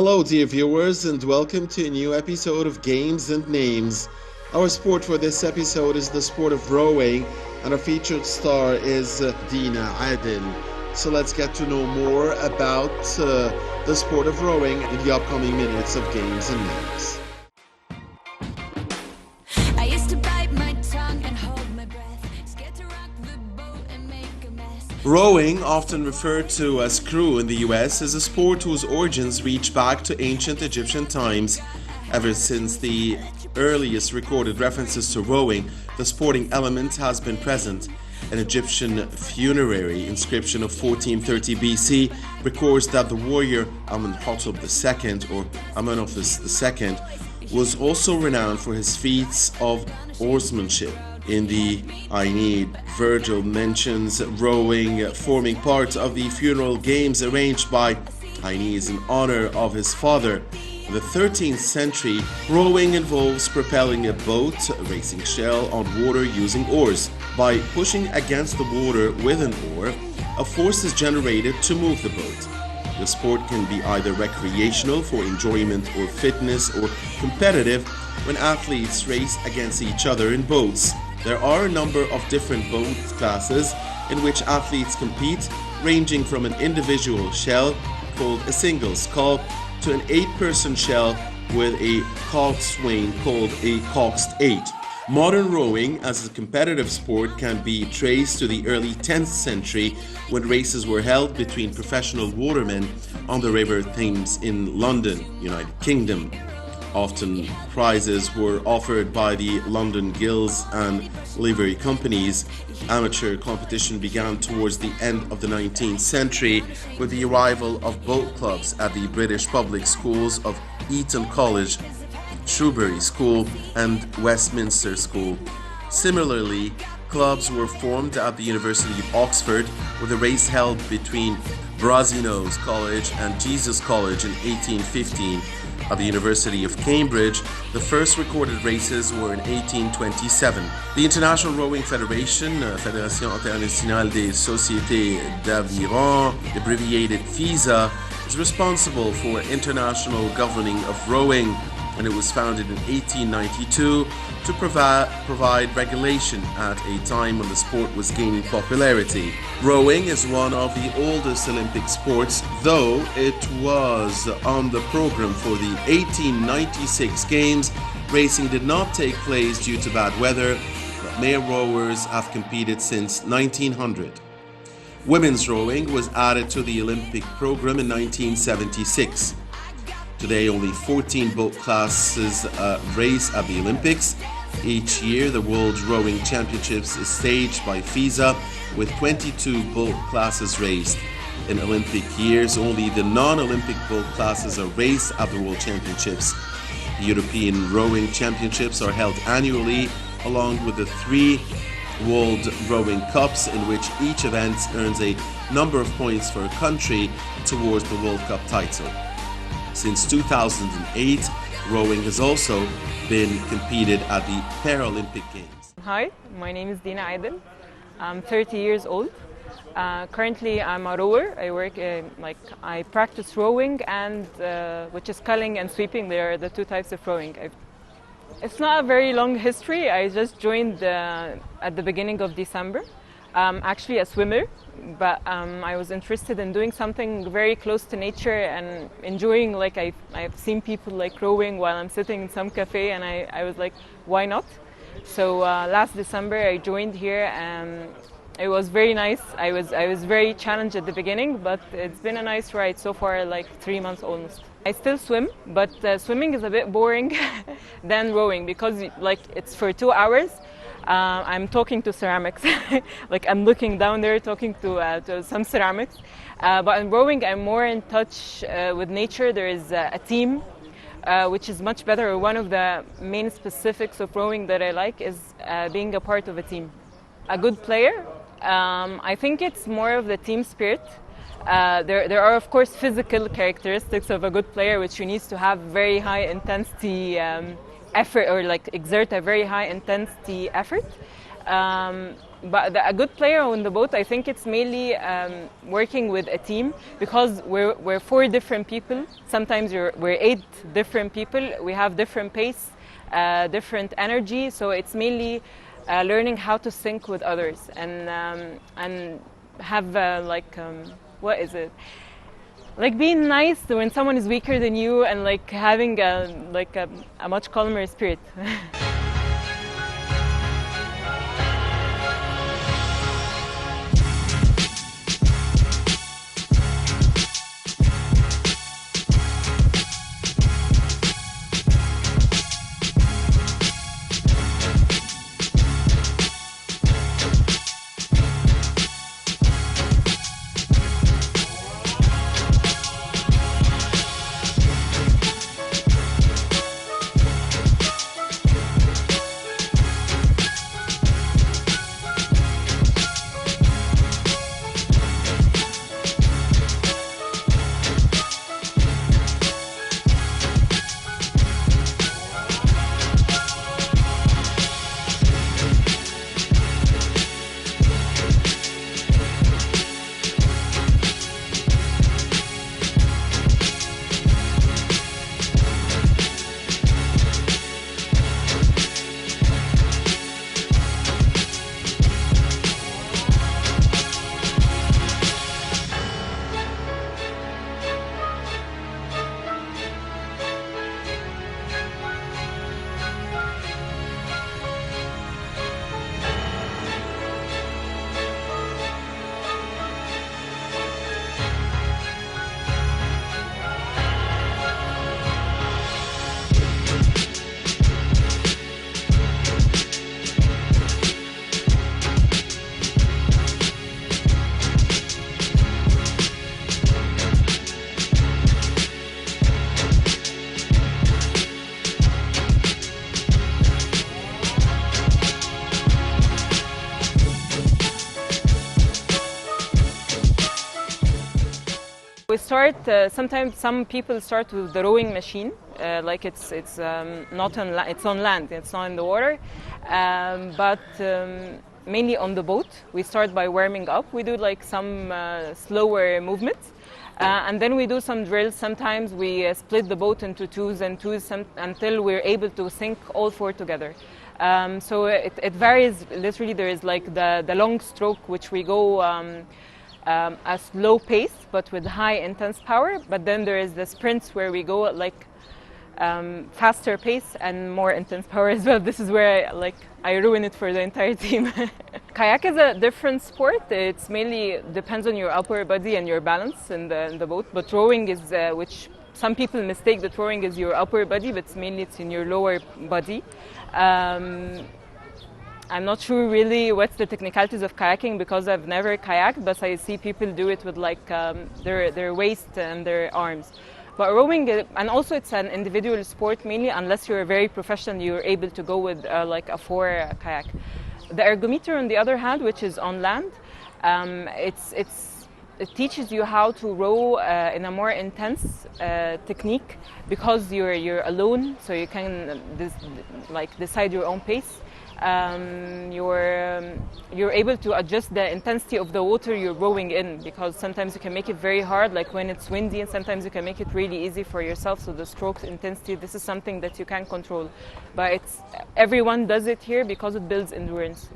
Hello, dear viewers, and welcome to a new episode of Games and Names. Our sport for this episode is the sport of rowing, and our featured star is Dina Adil. So let's get to know more about the sport of rowing in the upcoming minutes of Games and Names. I used to bite my tongue and hold my breath, scared to rock the boat and make a mess. Rowing, often referred to as crew in the US, is a sport whose origins reach back to ancient Egyptian times. Ever since the earliest recorded references to rowing, the sporting element has been present. An Egyptian funerary inscription of 1430 BC records that the warrior Amenhotep II, or Amenhotep II, was also renowned for his feats of oarsmanship. In the Aeneid, Virgil mentions rowing forming part of the funeral games arranged by Aeneas in honor of his father. In the 13th century, rowing involves propelling a boat, a racing shell, on water using oars. By pushing against the water with an oar, a force is generated to move the boat. The sport can be either recreational for enjoyment or fitness, or competitive when athletes race against each other in boats. There are a number of different boat classes in which athletes compete, ranging from an individual shell called a single scull to an 8-person shell with a coxswain called a coxed 8. Modern rowing as a competitive sport can be traced to the early 10th century, when races were held between professional watermen on the River Thames in London, United Kingdom. Often prizes were offered by the London Guilds and livery companies. Amateur competition began towards the end of the 19th century with the arrival of boat clubs at the British public schools of Eton College, Shrewsbury School and Westminster School. Similarly, clubs were formed at the University of Oxford, with a race held between Brasenose College and Jesus College in 1815. At the University of Cambridge, the first recorded races were in 1827. The International Rowing Federation, Fédération Internationale des Sociétés d'Aviron, abbreviated FISA, is responsible for international governing of rowing, and it was founded in 1892 to provide regulation at a time when the sport was gaining popularity. Rowing is one of the oldest Olympic sports, though it was on the program for the 1896 Games. Racing did not take place due to bad weather, but male rowers have competed since 1900. Women's rowing was added to the Olympic program in 1976. Today, only 14 boat classes race at the Olympics. Each year, the World Rowing Championships is staged by FISA, with 22 boat classes raced. In Olympic years, only the non-Olympic boat classes are raced at the World Championships. The European Rowing Championships are held annually, along with the 3 World Rowing Cups, in which each event earns a number of points for a country towards the World Cup title. Since 2008, rowing has also been competed at the Paralympic Games. Hi, my name is Dina Adil. I'm 30 years old. Currently, I'm a rower. I work I practice rowing and which is sculling and sweeping. They are the 2 types of rowing. It's not a very long history. I just joined at the beginning of December. I'm actually a swimmer, but I was interested in doing something very close to nature and enjoying, I've seen people rowing while I'm sitting in some cafe, and I was like, why not? So last December I joined here, and it was very nice. I was very challenged at the beginning, but it's been a nice ride so far, 3 months almost. I still swim, but swimming is a bit boring than rowing, because it's for 2 hours. I'm talking to ceramics, I'm looking down there talking to some ceramics. But in rowing, I'm more in touch with nature. There is a team, which is much better. One of the main specifics of rowing that I like is being a part of a team. A good player, I think it's more of the team spirit. There are, of course, physical characteristics of a good player, which you need to have very high intensity effort or like exert a very high intensity effort. But a good player on the boat, I think it's mainly working with a team, because we're 4 different people. Sometimes we're 8 different people. We have different pace, different energy. So it's mainly learning how to sync with others and have what is it? Like being nice when someone is weaker than you, and like having a much calmer spirit. We start, sometimes some people start with the rowing machine, like it's not on it's on land, it's not in the water, but mainly on the boat. We start by warming up. We do like some slower movements, and then we do some drills. Sometimes we split the boat into twos and twos until we're able to sync all 4 together. So it varies. Literally, there is like the long stroke, which we go a slow pace but with high intense power, but then there is the sprints where we go like faster pace and more intense power as well. This is where I ruin it for the entire team. Kayak is a different sport. It's mainly depends on your upper body and your balance in the boat, but rowing is which some people mistake that rowing is your upper body, but mainly it's in your lower body. I'm not sure really what's the technicalities of kayaking because I've never kayaked, but I see people do it with like their waist and their arms. But rowing, and also it's an individual sport mainly, unless you're very professional, you're able to go with like a 4 kayak. The ergometer, on the other hand, which is on land, it teaches you how to row in a more intense technique, because you're alone, so you can decide your own pace. You're able to adjust the intensity of the water you're rowing in, because sometimes you can make it very hard, like when it's windy, and sometimes you can make it really easy for yourself. So the stroke intensity, this is something that you can control, but everyone does it here because it builds endurance.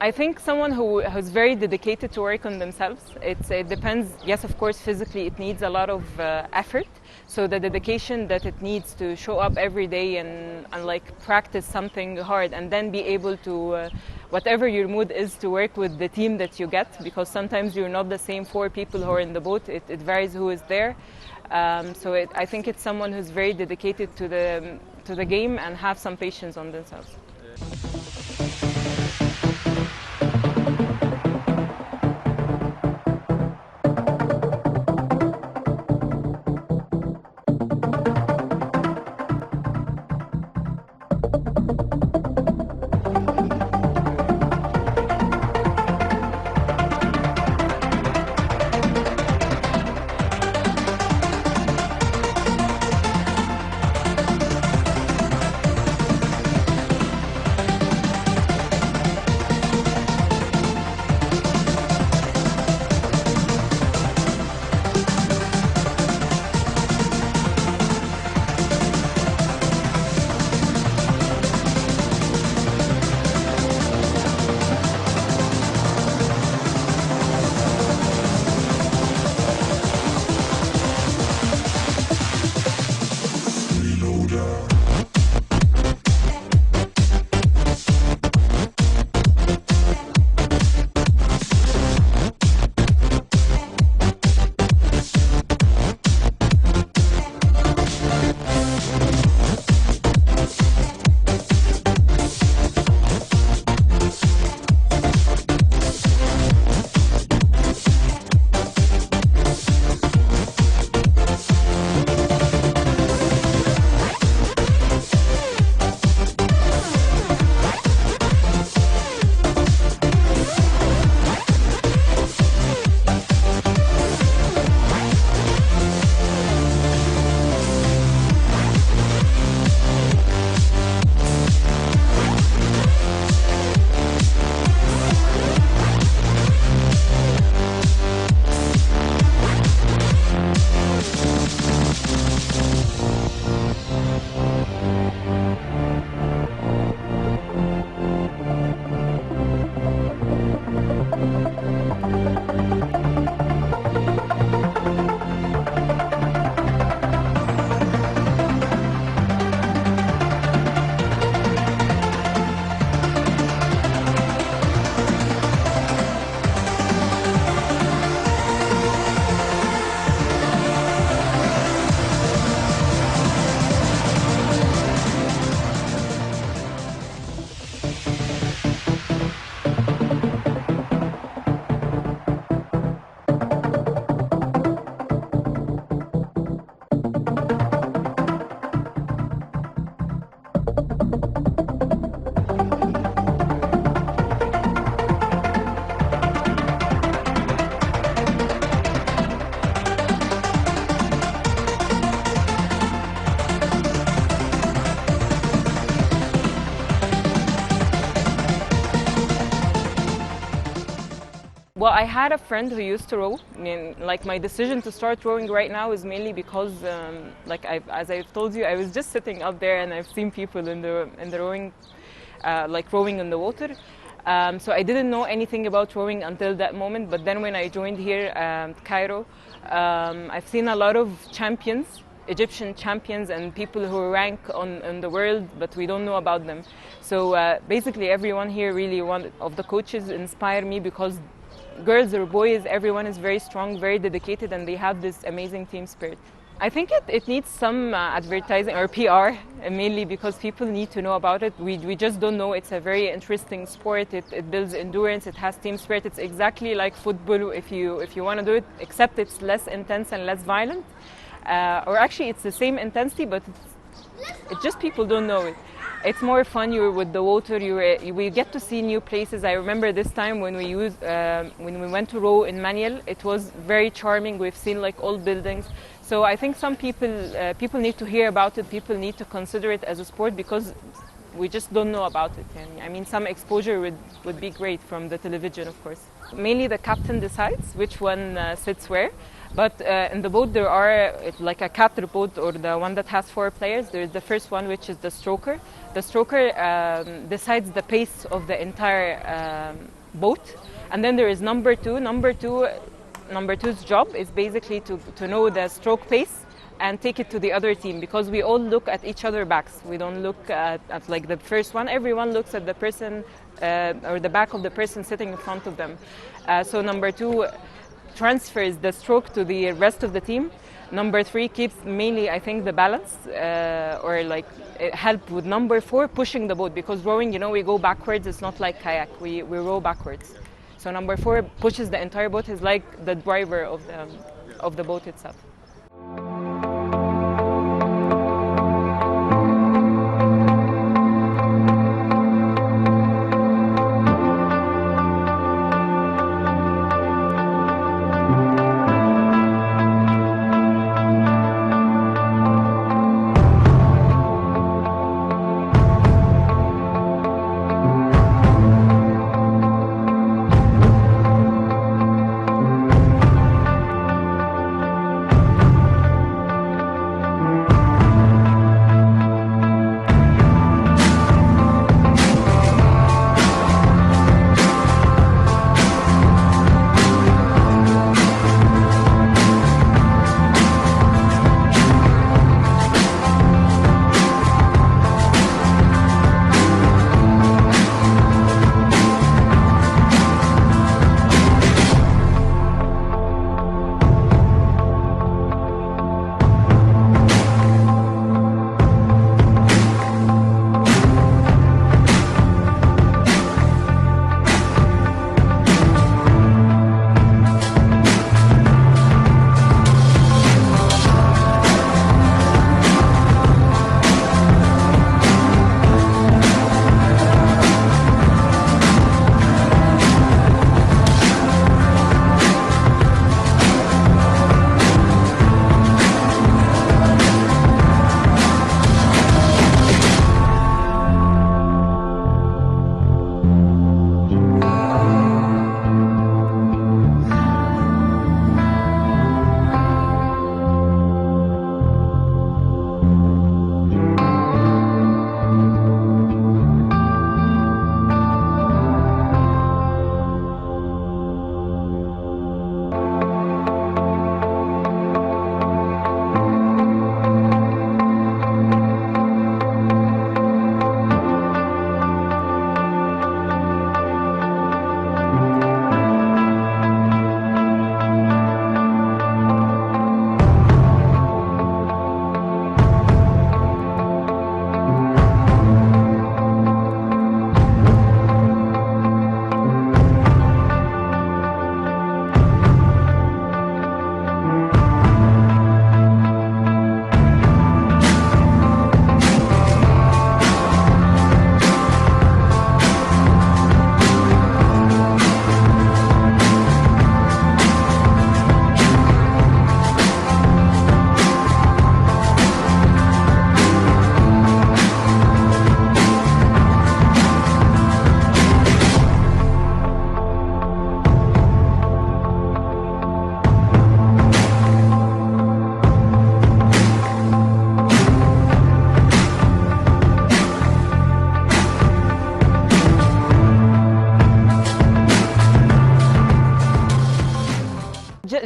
I think someone who's very dedicated to work on themselves. It depends. Yes, of course, physically it needs a lot of effort. So the dedication that it needs to show up every day and like practice something hard, and then be able to, whatever your mood is, to work with the team that you get, because sometimes you're not the same 4 people who are in the boat. It varies who is there. I think it's someone who's very dedicated to the game and have some patience on themselves. Well, I had a friend who used to row. I mean, like my decision to start rowing right now is mainly because, as I've told you, I was just sitting up there and I've seen people in the rowing, like rowing in the water. So I didn't know anything about rowing until that moment. But then when I joined here, Cairo, I've seen a lot of champions, Egyptian champions, and people who rank on the world, but we don't know about them. So basically, everyone here really, one of the coaches inspire me because girls or boys, everyone is very strong, very dedicated, and they have this amazing team spirit. I think it needs some advertising or PR, mainly because people need to know about it. We just don't know. It's a very interesting sport. It builds endurance. It has team spirit. It's exactly like football if you want to do it, except it's less intense and less violent. Or actually, it's the same intensity, but it's just people don't know it. It's more fun. You're with the water. We get to see new places. I remember this time when we went to row in Maniel. It was very charming. We've seen like old buildings. So I think some people need to hear about it. People need to consider it as a sport because we just don't know about it. And I mean, some exposure would be great from the television, of course. Mainly the captain decides which one sits where. But in the boat there are like a quatre boat, or the one that has 4 players. There's the first one, which is the stroker. The stroker decides the pace of the entire boat. And then there is number 2. Number two's job is basically to know the stroke pace and take it to the other team, because we all look at each other's backs. We don't look at like the first one. Everyone looks at the person or the back of the person sitting in front of them. So number 2 transfers the stroke to the rest of the team. Number 3 keeps mainly, I think, the balance or like help with number 4 pushing the boat, because rowing, we go backwards. It's not like kayak. We row backwards. So number 4 pushes the entire boat. Is like the driver of the boat itself.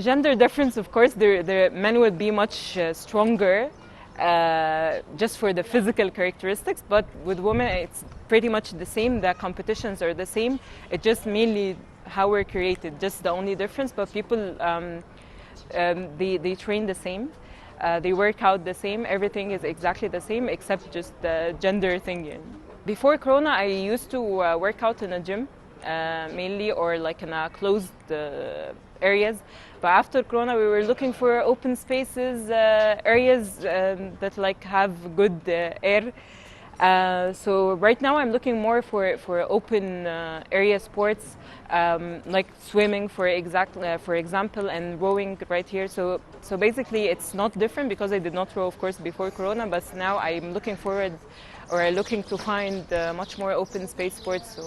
gender difference, of course, the men would be much stronger just for the physical characteristics, but with women it's pretty much the same. The competitions are the same. It's just mainly how we're created, just the only difference. But people, they train the same, they work out the same. Everything is exactly the same except just the gender thing. Before Corona, I used to work out in a gym mainly, or like in a closed areas. But after Corona, we were looking for open spaces, areas that like have good air. So right now I'm looking more for open area sports, like swimming for example, and rowing right here. So basically it's not different because I did not row, of course, before Corona, but now I'm looking forward, or looking to find much more open space sports. So.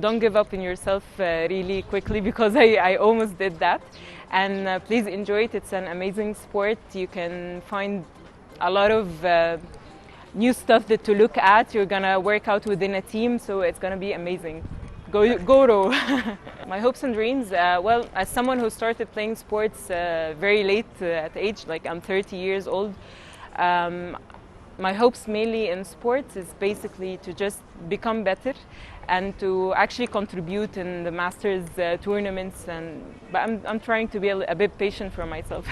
don't give up on yourself really quickly, because I almost did that. And please enjoy it. It's an amazing sport. You can find a lot of new stuff to look at. You're gonna work out within a team, so it's gonna be amazing. Go row. My hopes and dreams, well, as someone who started playing sports very late at age, like I'm 30 years old, my hopes mainly in sports is basically to just become better and to actually contribute in the Masters tournaments. But I'm trying to be a bit patient for myself.